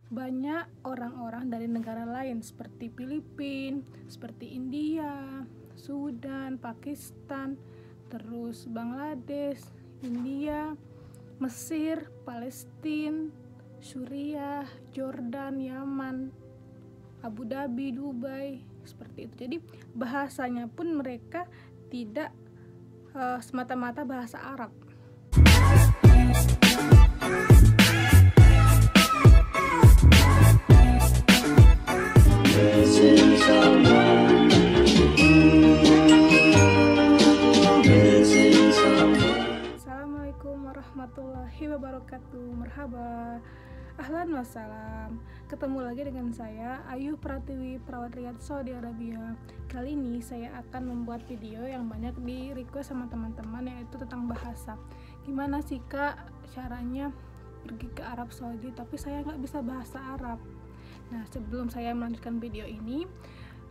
Banyak orang-orang dari negara lain seperti Filipina, seperti India, Sudan, Pakistan, terus Bangladesh, India, Mesir, Palestina, Suriah, Jordan, Yaman, Abu Dhabi, Dubai, seperti itu. Jadi bahasanya pun mereka tidak semata-mata bahasa Arab. Assalamualaikum warahmatullahi wabarakatuh. Merhaba, ahlan wassalam. Ketemu lagi dengan saya Ayu Pratiwi, perawat Riyadh, Saudi Arabia. Kali ini saya akan membuat video yang banyak di request sama teman-teman, yaitu tentang bahasa. Gimana sih kak caranya pergi ke Arab Saudi tapi saya nggak bisa bahasa Arab? Nah, sebelum saya melanjutkan video ini,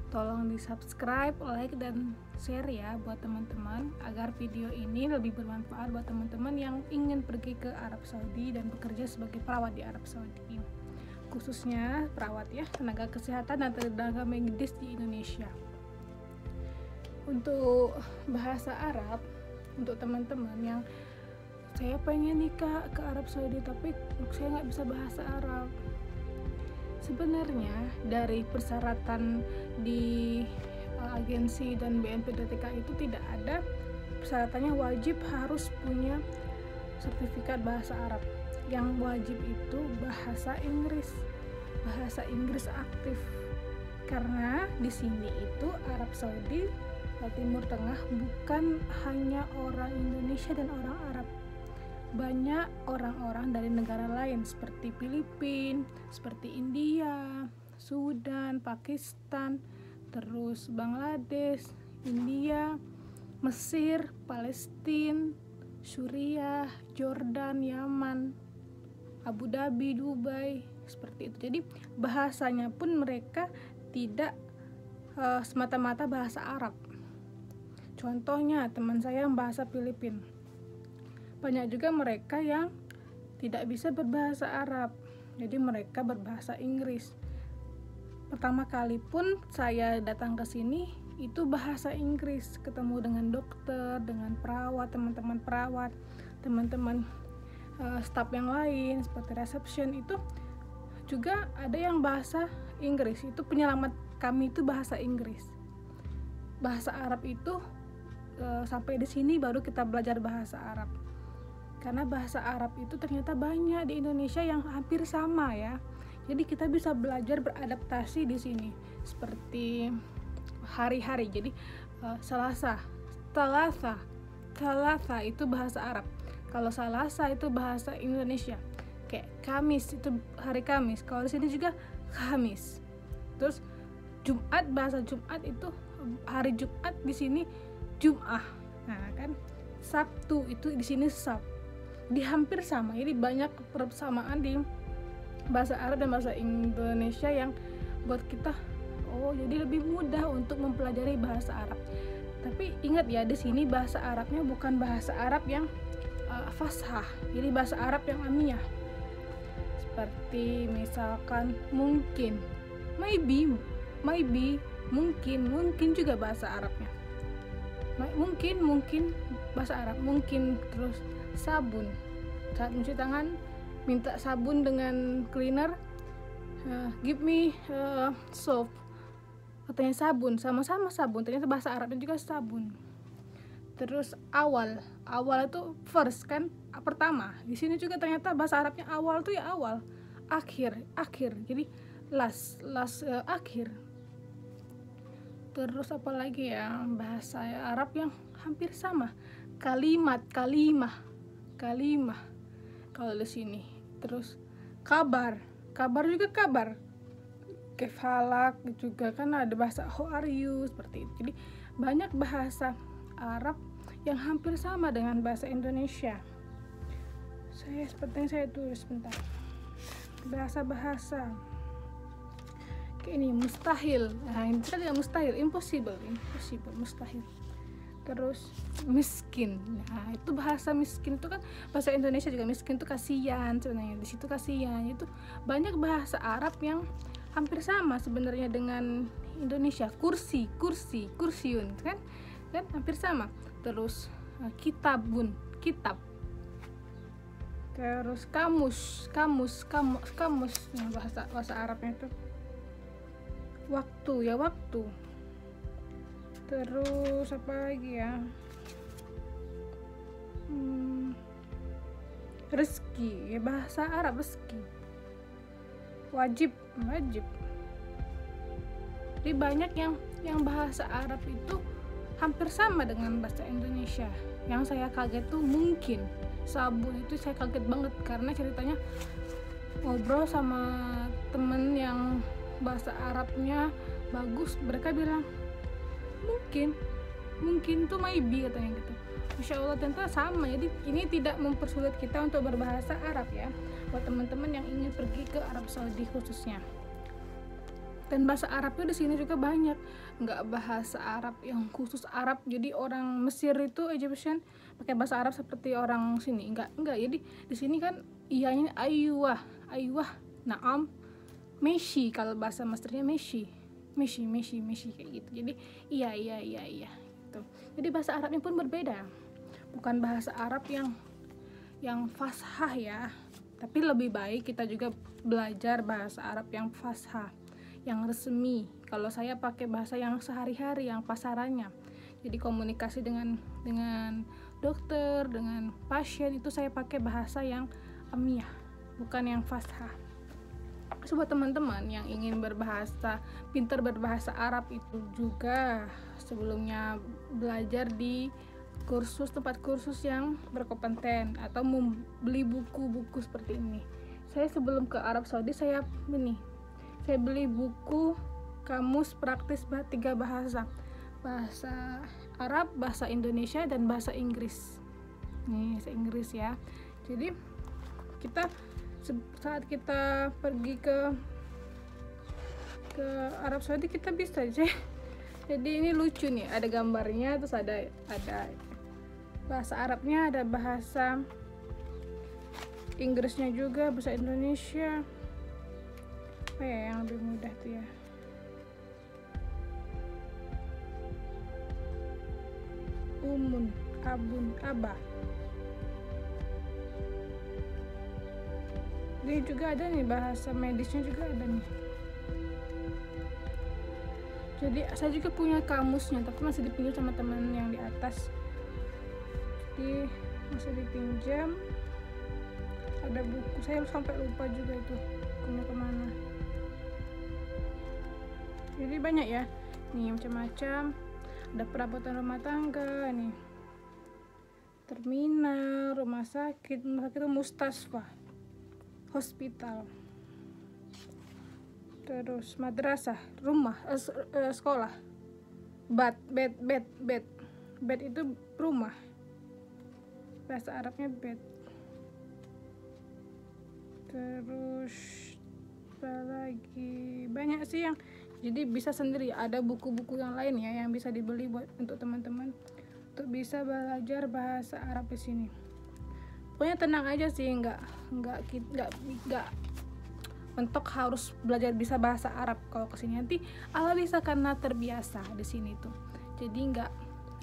tolong di subscribe, like, dan share ya buat teman-teman, agar video ini lebih bermanfaat buat teman-teman yang ingin pergi ke Arab Saudi dan bekerja sebagai perawat di Arab Saudi, khususnya perawat ya, tenaga kesehatan dan tenaga medis di Indonesia. Untuk bahasa Arab, untuk teman-teman yang saya pengen nih kak ke Arab Saudi tapi saya nggak bisa bahasa Arab. Sebenarnya dari persyaratan di agensi dan BNPDTK itu tidak ada persyaratannya wajib harus punya sertifikat bahasa Arab. Yang wajib itu bahasa Inggris aktif. Karena di sini itu Arab Saudi, Timur Tengah, bukan hanya orang Indonesia dan orang Arab. Banyak orang-orang dari negara lain seperti Filipina, seperti India, Sudan, Pakistan, terus Bangladesh, India, Mesir, Palestina, Suriah, Jordan, Yaman, Abu Dhabi, Dubai, seperti itu. Jadi bahasanya pun mereka tidak semata-mata bahasa Arab. Contohnya teman saya yang bahasa Filipina, banyak juga mereka yang tidak bisa berbahasa Arab, jadi mereka berbahasa Inggris. Pertama kali pun saya datang ke sini itu bahasa Inggris, ketemu dengan dokter, dengan perawat, teman-teman perawat, teman-teman staf yang lain seperti reception, itu juga ada yang bahasa Inggris. Itu penyelamat kami itu bahasa Inggris. Bahasa Arab itu sampai di sini baru kita belajar bahasa Arab. Karena bahasa Arab itu ternyata banyak di Indonesia yang hampir sama ya. Jadi kita bisa belajar beradaptasi di sini. Seperti hari-hari. Jadi Selasa itu bahasa Arab. Kalau Salasa itu bahasa Indonesia. Kayak Kamis itu hari Kamis. Kalau di sini juga Kamis. Terus Jumat, bahasa Jumat itu hari Jumat di sini Jum'ah. Nah, kan Sabtu itu di sini Sab. Di hampir sama, jadi banyak persamaan di bahasa Arab dan bahasa Indonesia yang buat kita jadi lebih mudah untuk mempelajari bahasa Arab. Tapi ingat ya, di sini bahasa Arabnya bukan bahasa Arab yang fashah, jadi bahasa Arab yang amiyah. Seperti misalkan mungkin, maybe, mungkin juga bahasa Arabnya. Mungkin bahasa Arab, mungkin. Terus sabun, saat mencuci tangan minta sabun dengan cleaner, give me soap, katanya sabun, sama-sama sabun, ternyata bahasa Arabnya juga sabun. Terus awal itu first kan, pertama. Di sini juga ternyata bahasa Arabnya awal tuh ya awal, akhir, jadi last akhir. Terus apalagi ya bahasa Arab yang hampir sama, kalimah kalau di sini. Terus kabar juga kabar, kefalak juga kan ada bahasa how are you, seperti itu. Jadi banyak bahasa Arab yang hampir sama dengan bahasa Indonesia. Sepertinya saya tulis bentar. Bahasa kayak ini mustahil. Nah, ini tidak mustahil, impossible, mustahil. terus miskin. Nah, itu bahasa miskin itu kan bahasa Indonesia juga miskin itu kasihan sebenarnya. Di situ kasihan itu banyak bahasa Arab yang hampir sama sebenarnya dengan Indonesia. Kursiun kan hampir sama. Terus kitabun, kitab. Terus kamus. Nah, bahasa Arabnya itu waktu. Terus apa lagi ya? Rezeki, ya bahasa Arab rezeki. Wajib. Jadi banyak yang bahasa Arab itu hampir sama dengan bahasa Indonesia. Yang saya kaget tuh mungkin sabun itu saya kaget banget karena ceritanya ngobrol sama temen yang bahasa Arabnya bagus, mereka bilang mungkin tuh maybe katanya gitu. Masya Allah, ternyata sama. Jadi ini tidak mempersulit kita untuk berbahasa Arab ya, buat teman-teman yang ingin pergi ke Arab Saudi khususnya. Dan bahasa Arabnya di sini juga banyak, nggak bahasa Arab yang khusus Arab. Jadi orang Mesir itu Egyptian pakai bahasa Arab seperti orang sini, enggak. Jadi di sini kan iyanya aywah, naam, meshi, kalau bahasa Mesirnya meshi kayak gitu. Jadi iya gitu. Jadi bahasa Arabnya pun berbeda, bukan bahasa Arab yang fashah ya, tapi lebih baik kita juga belajar bahasa Arab yang fashah, yang resmi. Kalau saya pakai bahasa yang sehari-hari, yang pasarannya. Jadi komunikasi dengan dokter, dengan pasien itu saya pakai bahasa yang amiyah, bukan yang fashah. Buat teman-teman yang ingin pintar berbahasa Arab itu juga sebelumnya belajar di tempat kursus yang berkompeten atau membeli buku-buku seperti ini. Saya sebelum ke Arab Saudi saya beli buku kamus praktis 3 bahasa Arab, bahasa Indonesia, dan bahasa Inggris. Nih, bahasa Inggris ya. Jadi saat kita pergi ke Arab Saudi kita bisa aja. Jadi ini lucu nih, ada gambarnya, terus ada bahasa Arabnya, ada bahasa Inggrisnya juga, bahasa Indonesia. Apa ya yang lebih mudah tuh ya? Umun, abun, abah. Ini juga ada nih, bahasa medisnya juga ada nih. Jadi saya juga punya kamusnya, tapi masih dipinjam sama teman yang di atas. Jadi masih dipinjam. Ada buku, saya sampai lupa juga itu bukunya kemana. Jadi banyak ya, nih macam-macam. Ada perabotan rumah tangga nih, terminal, rumah sakit itu mustasfa, hospital, terus madrasah, rumah, sekolah, bed itu rumah, bahasa Arabnya bed. Terus apa lagi, banyak sih yang jadi bisa sendiri. Ada buku-buku yang lain ya yang bisa dibeli untuk teman-teman untuk bisa belajar bahasa Arab di sini. Pokoknya tenang aja sih, nggak mentok harus belajar bisa bahasa Arab kalau kesini. Nanti Allah bisa karena terbiasa di sini tuh. Jadi nggak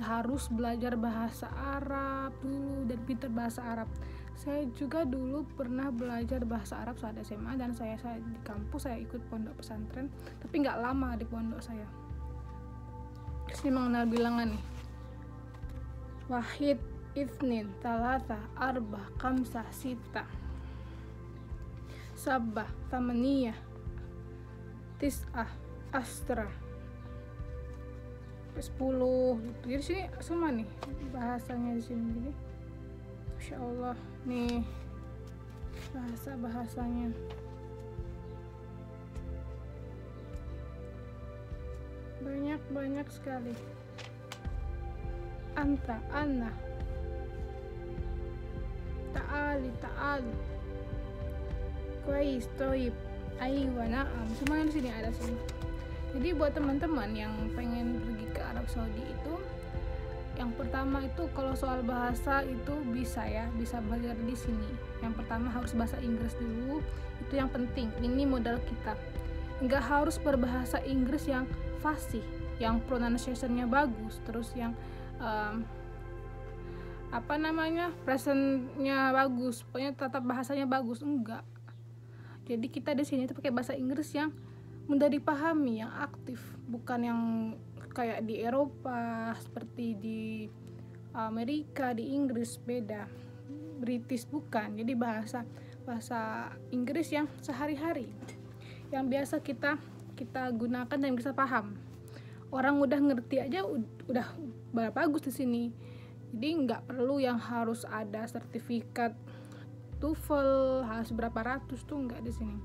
harus belajar bahasa Arab dulu dan pintar bahasa Arab. Saya juga dulu pernah belajar bahasa Arab saat SMA, dan saya di kampus saya ikut pondok pesantren, tapi nggak lama di pondok saya. Terus mengenal bilangan nih, wahid, itsnin, talata, arba, kamsa, sita, sabah, tamaniyah, tis'ah, astra, 10 gitu. Jadi sini semua nih bahasanya di sini. Jadi Masya Allah nih bahasanya. Banyak sekali. Anta, anna, ta'ali, kuais, toib, aywa, na'am, semuanya di sini ada semua. Jadi buat teman-teman yang pengen pergi ke Arab Saudi itu, Yang pertama itu kalau soal bahasa itu bisa belajar di sini. Yang pertama harus bahasa Inggris dulu, itu yang penting. Ini modal kita. Nggak harus berbahasa Inggris yang fasih, yang pronunciation-nya bagus, terus yang present-nya bagus, pokoknya tata bahasanya bagus, enggak. Jadi kita di sini tuh pakai bahasa Inggris yang mudah dipahami, yang aktif, bukan yang kayak di Eropa, seperti di Amerika, di Inggris beda, British bukan. Jadi bahasa Inggris yang sehari-hari, yang biasa kita gunakan dan bisa paham. Orang udah ngerti aja udah bagus di sini. Jadi nggak perlu yang harus ada sertifikat TOEFL harus berapa ratus tuh, nggak di sini.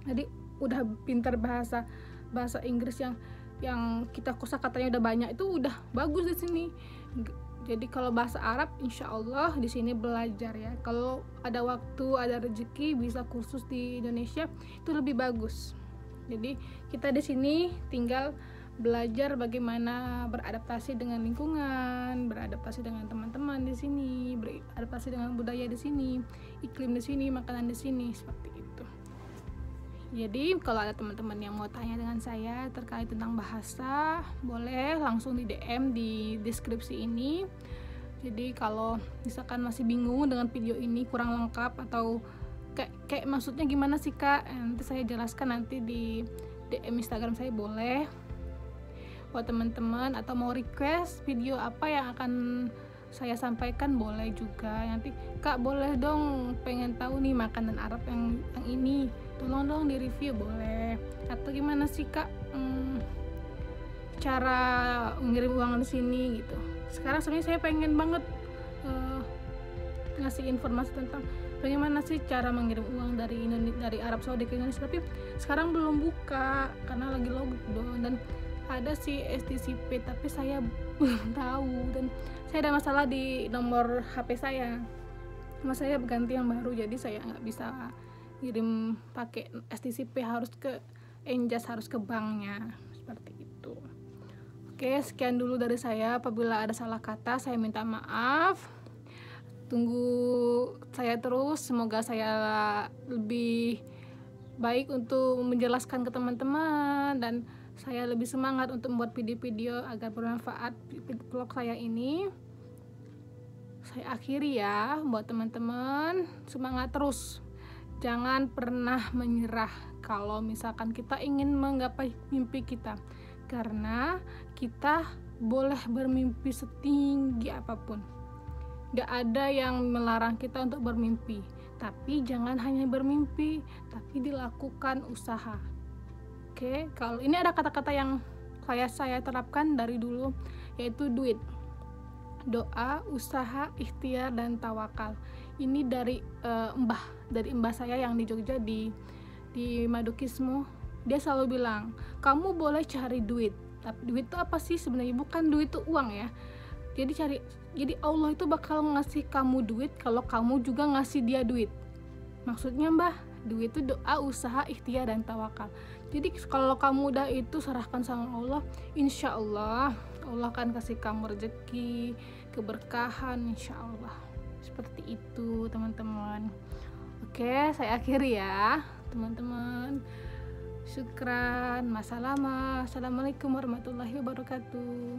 Jadi udah pintar bahasa Inggris yang kita kosakatanya udah banyak, itu udah bagus di sini. Jadi kalau bahasa Arab insya Allah di sini belajar ya. Kalau ada waktu, ada rezeki, bisa kursus di Indonesia itu lebih bagus. Jadi kita di sini tinggal belajar bagaimana beradaptasi dengan lingkungan, beradaptasi dengan teman-teman di sini, beradaptasi dengan budaya di sini, iklim di sini, makanan di sini, seperti itu. Jadi kalau ada teman-teman yang mau tanya dengan saya terkait tentang bahasa, boleh langsung di DM di deskripsi ini. Jadi kalau misalkan masih bingung dengan video ini kurang lengkap atau kayak maksudnya gimana sih Kak, nanti saya jelaskan nanti di DM Instagram saya, boleh. Buat teman-teman atau mau request video apa yang akan saya sampaikan, boleh juga. Nanti Kak boleh dong, pengen tahu nih makanan Arab yang ini, tolong dong di review, boleh. Atau gimana sih Kak cara ngirim uang di sini gitu. Sekarang sebenarnya saya pengen banget ngasih informasi tentang bagaimana sih cara mengirim uang dari Arab Saudi ke Indonesia, tapi sekarang belum buka karena lagi lockdown. Dan ada sih STCP tapi saya belum tahu, dan saya ada masalah di nomor HP saya, mas saya ganti yang baru, jadi saya nggak bisa kirim pakai STCP, harus ke Enjas, harus ke banknya, seperti itu. Oke, sekian dulu dari saya. Apabila ada salah kata saya minta maaf. Tunggu saya terus, semoga saya lebih baik untuk menjelaskan ke teman-teman, dan saya lebih semangat untuk membuat video-video agar bermanfaat vlog saya ini. Saya akhiri ya, buat teman-teman, semangat terus, jangan pernah menyerah kalau misalkan kita ingin menggapai mimpi kita, karena kita boleh bermimpi setinggi apapun, gak ada yang melarang kita untuk bermimpi, tapi jangan hanya bermimpi, tapi dilakukan usaha. Oke, kalau ini ada kata-kata yang saya terapkan dari dulu, yaitu duit, doa, usaha, ikhtiar, dan tawakal. Ini dari mbah saya yang di Jogja, di Madukismo. Dia selalu bilang, kamu boleh cari duit, tapi duit itu apa sih sebenarnya? Bukan duit itu uang ya. Jadi Allah itu bakal ngasih kamu duit kalau kamu juga ngasih dia duit. Maksudnya mbah, duit itu doa, usaha, ikhtiar, dan tawakal. Jadi kalau kamu udah itu serahkan sama Allah, insya Allah akan kasih kamu rezeki, keberkahan, insya Allah. Seperti itu teman-teman. Oke, saya akhiri ya teman-teman. Syukran, masalama. Assalamualaikum warahmatullahi wabarakatuh.